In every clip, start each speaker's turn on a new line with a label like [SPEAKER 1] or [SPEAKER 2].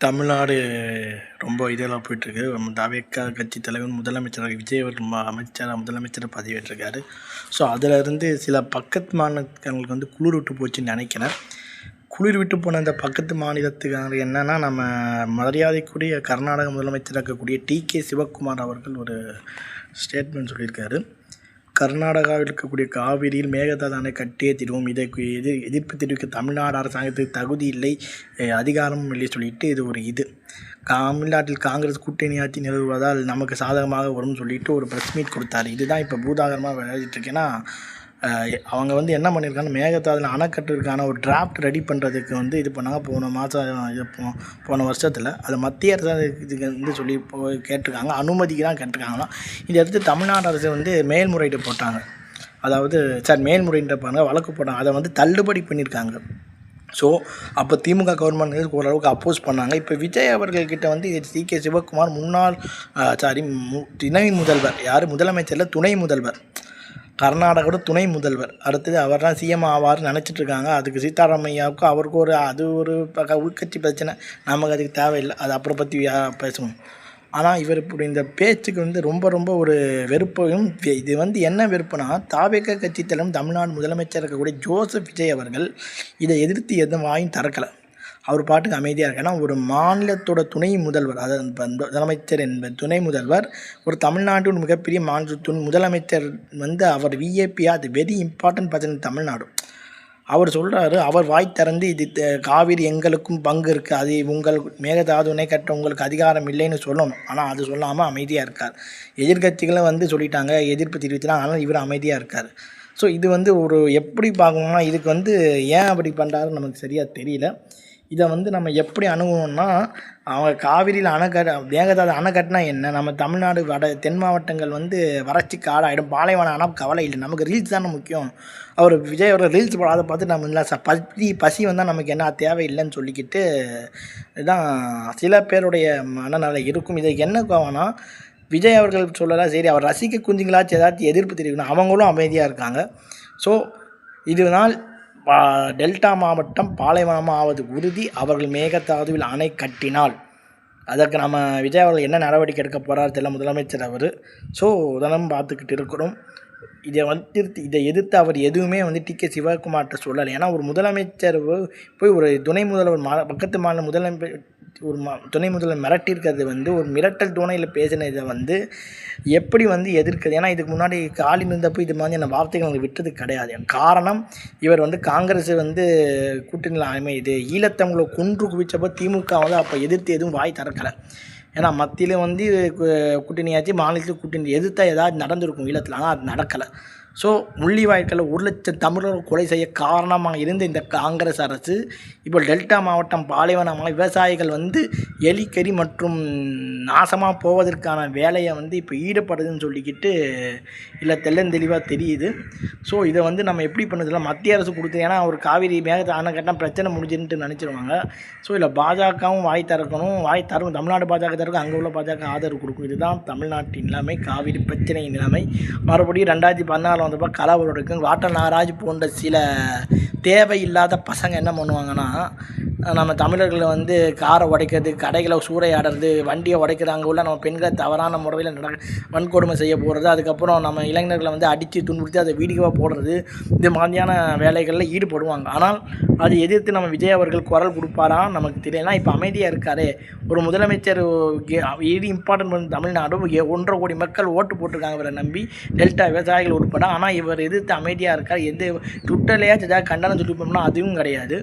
[SPEAKER 1] தமிழ்நாடு ரொம்ப இதெல்லாம் போயிட்டுருக்கு. தாவேக்கா கட்சி தலைவர் முதலமைச்சராக விஜய் அவர்கள் முதலமைச்சர் பதவியேற்றிருக்காரு. ஸோ அதிலிருந்து சில பக்கத்து மாநிலங்களுக்கு வந்து குளிர் விட்டு போச்சுன்னு நினைக்கிறேன். குளிர் விட்டு போன அந்த பக்கத்து மாநிலத்துக்கான என்னென்னா, நம்ம மரியாதைக்குரிய கர்நாடக முதலமைச்சராக இருக்கக்கூடிய டிகே சிவகுமார் அவர்கள் ஒரு ஸ்டேட்மெண்ட் சொல்லியிருக்காரு. கர்நாடகாவில் இருக்கக்கூடிய காவிரியில் மேகதாது அணை கட்டியே தீர்வோம், இதை எதிர்ப்பு தெரிவிக்க தமிழ்நாடு அரசாங்கத்துக்கு தகுதி இல்லை, அதிகாரமும் இல்லை சொல்லிட்டு இது ஒரு தமிழ்நாட்டில் காங்கிரஸ் கூட்டணி ஆட்சி நிலவுவதால் நமக்கு சாதகமாக வரும்னு சொல்லிட்டு ஒரு ப்ரெஸ் மீட் கொடுத்தாரு. இதுதான் இப்போ பூதாகரமாக விளையாடிட்டுருக்கேன்னா, அவங்க வந்து என்ன பண்ணியிருக்காங்க, மேகதாதுல அணை கட்டுறதுக்கான ஒரு டிராஃப்ட் ரெடி பண்ணுறதுக்கு வந்து இது பண்ணாங்க போன வருஷத்தில். அது மத்திய அரசாங்கத்துக்கு வந்து சொல்லி கேட்டிருக்காங்க, அனுமதிக்கு தான் கேட்டிருக்காங்களாம். இதை எடுத்து தமிழ்நாடு அரசு வந்து மேல்முறையீடு போட்டாங்க. அதாவது மேல்முறையீடு வழக்கு போட்டாங்க. அதை வந்து தள்ளுபடி பண்ணியிருக்காங்க. ஸோ அப்போ திமுக கவர்மெண்ட் ஓரளவுக்கு அப்போஸ் பண்ணாங்க. இப்போ விஜய் அவர்கள்கிட்ட வந்து டிகே சிவகுமார் துணை முதல்வர், முதலமைச்சரில் துணை முதல்வர், கர்நாடகாவோட துணை முதல்வர், அடுத்தது அவர் தான் சிஎம் ஆவார்னு நினச்சிட்ருக்காங்க. அதுக்கு சீதாராமையாவுக்கும் அவருக்கு ஒரு உள்கட்சி பிரச்சனை, நமக்கு அதுக்கு தேவையில்லை, அது அப்புறம் பற்றி பேசுவோம். ஆனால் இவர் இப்படி இந்த பேச்சுக்கு வந்து ரொம்ப ஒரு வெறுப்பையும், இது வந்து என்ன வெறுப்புனா, தாவேக்கா கட்சி தலைவர் தமிழ்நாடு முதலமைச்சர் இருக்கக்கூடிய ஜோசப் விஜய் அவர்கள் இதை எதிர்த்து எதுவும் வாயும் திறக்கலை. அவர் பாட்டுக்கு அமைதியாக இருக்கு. ஏன்னா ஒரு மாநிலத்தோட துணை முதல்வர், அதாவது முதலமைச்சர் என்பது துணை முதல்வர், ஒரு தமிழ்நாட்டின் மிகப்பெரிய மாநில முதலமைச்சர் வந்து அவர் விஏபியாக, அது வெரி இம்பார்ட்டன்ட் பர்சன் தமிழ்நாடு. அவர் சொல்கிறாரு, அவர் வாய் திறந்து இது காவிரி எங்களுக்கும் பங்கு இருக்குது, அது உங்கள் மேகதாது அணை கட்ட உங்களுக்கு அதிகாரம் இல்லைன்னு சொல்லணும். ஆனால் அது சொல்லாமல் அமைதியாக இருக்கார். எதிர்கட்சிகளும் வந்து சொல்லிட்டாங்க, எதிர்ப்பு தெரிவிச்சுனா, ஆனால் இவர் அமைதியாக இருக்கார். ஸோ இது வந்து ஒரு எப்படி பார்க்கணும்னா, இதுக்கு வந்து ஏன் அப்படி பண்ணுறாருன்னு நமக்கு சரியாக தெரியல. இதை வந்து நம்ம எப்படி அணுகணும்னா, அவங்க காவிரியில் மேகதாது அணை கட்டினா என்ன, நம்ம தமிழ்நாடு தென் மாவட்டங்கள் வந்து வறட்சி காடாகிடும், பாலைவனம் ஆனால் கவலை இல்லை, நமக்கு ரீல்ஸ் தானே முக்கியம். அவர் விஜய் அவர்கள் ரீல்ஸ் போடாத பார்த்து நம்ம பசி வந்தால் நமக்கு என்ன தேவையில்லைன்னு சொல்லிக்கிட்டு இதுதான் சில பேருடைய மனநிலை இருக்கும். இதை என்ன கோவம்னா, விஜய் அவர்கள் சொல்லலாம், சரி அவர் ரசிக்க குஞ்சுங்களாச்சும் ஏதாச்சும் எதிர்ப்பு தெரிவிக்கணும், அவங்களும் அமைதியாக இருக்காங்க. ஸோ இதனால் டெல்டா மாவட்டம் பாலைவனமாக ஆவது உறுதி. அவர்கள் மேகதாதுவில் அணை கட்டினால் அதற்கு நம்ம விஜய் அவர்கள் என்ன நடவடிக்கை எடுக்க போகிறார் தெரியல, முதலமைச்சர் அவர். ஸோ இதெல்லாம் பார்த்துக்கிட்டு இருக்கிறோம். இதை எதிர்த்து அவர் எதுவுமே வந்து டிகே சிவகுமார்கிட்ட சொல்லலை. ஏன்னா ஒரு முதலமைச்சர் போய் ஒரு துணை முதல்வர் பக்கத்து மாநில துணை முதல்வர் மிரட்டியிருக்கிறது வந்து ஒரு மிரட்டல் துணையில் பேசினதை வந்து எப்படி வந்து எதிர்க்குது. ஏன்னா இதுக்கு முன்னாடி காலில் இருந்தப்போ இது மாதிரியான வார்த்தைகள் அவங்க விட்டது கிடையாது. காரணம், இவர் வந்து காங்கிரஸ் வந்து கூட்டணியில் அமைது ஈழத்தவங்களை கொன்று குவிச்சப்போ திமுக வந்து அப்போ எதிர்த்து எதுவும் வாய் திறக்கலை. ஏன்னா மத்தியில் வந்து கூட்டணியாச்சு, மாநிலத்தில் கூட்டணி எதிர்த்தா ஏதாவது நடந்திருக்கும் ஈழத்தில், ஆனால் அது நடக்கலை. ஸோ முள்ளிவாய்க்கால் 1,00,000 தமிழர்கள் கொலை செய்ய காரணமாக இருந்த இந்த காங்கிரஸ் அரசு இப்போ டெல்டா மாவட்டம் பாலைவனமாக விவசாயிகள் வந்து எலிக்கறி மற்றும் நாசமாக போவதற்கான வேலையை வந்து இப்போ ஈடுபடுதுன்னு சொல்லிக்கிட்டு இல்லை தெளிவாக தெரியுது. ஸோ இதை வந்து நம்ம எப்படி பண்ணுறதுல மத்திய அரசு கொடுத்து, ஏன்னா ஒரு காவிரி மேகத்தை அணை கட்டினா பிரச்சனை முடிஞ்சுன்ட்டு நினச்சிருவாங்க. ஸோ இல்லை பாஜகவும் வாய் தரும், தமிழ்நாடு பாஜக தரக்கும், அங்கே உள்ள பாஜக ஆதரவு கொடுக்கும். இதுதான் தமிழ்நாட்டின் நிலைமை, காவிரி பிரச்சனை நிலைமை. மறுபடியும் 2014 வந்தப்போ கலவரம் இருக்கும். வாட்டர் நாகராஜ் போன்ற சில தேவையில்லாத பசங்க என்ன பண்ணுவாங்கன்னா, நம்ம தமிழர்களை வந்து காரை உடைக்கிறது, கடைகளை சூறையாடுறது, வண்டியை உடைக்கிறது, அங்கே உள்ள நம்ம பெண்களை தவறான முறையில் வன்கொடுமை செய்ய போகிறது, அதுக்கப்புறம் நம்ம இளைஞர்களை வந்து அடித்து துன்புறுத்தி அதை வீடியோவாக போடுறது, இது மாதிரியான வேலைகளில் ஈடுபடுவாங்க. ஆனால் அது எதிர்த்து நம்ம விஜய் அவர்கள் குரல் கொடுப்பாரான்னு நமக்கு தெரியல. இப்போ அமைதியாக இருக்காரு. ஒரு முதலமைச்சர் இது இம்பார்ட்டன்ட் தமிழ்நாடு 1.5 கோடி மக்கள் ஓட்டு போட்டிருக்காங்க இவரை நம்பி, டெல்டா விவசாயிகள் உட்பட. ஆனால் இவர் எதிர்த்து அமைதியாக இருக்கார். ட்விட்டர்லையாச்சும் ஏதாவது கண்டனம் சொல்லிப்போம்னா அதுவும் கிடையாது.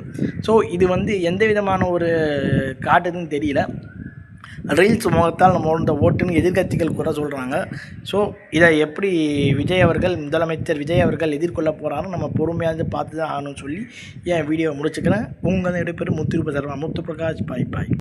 [SPEAKER 1] ஸோ இது வந்து எந்த விதமான ஒரு காட்டுதுன்னு தெரியல. ரீல்ஸ் முகத்தால் நம்ம இந்த ஓட்டுன்னு எதிர்கட்சிகள் குறை சொல்கிறாங்க. ஸோ இதை எப்படி முதலமைச்சர் விஜய் அவர்கள் எதிர்கொள்ள போகிறான்னு நம்ம பொறுமையாக பார்த்து தான் ஆகணும்னு சொல்லி என் வீடியோவை முடிச்சுக்கிறேன். உங்கள் பேர் முத்து பிரகாஷ். பாய்.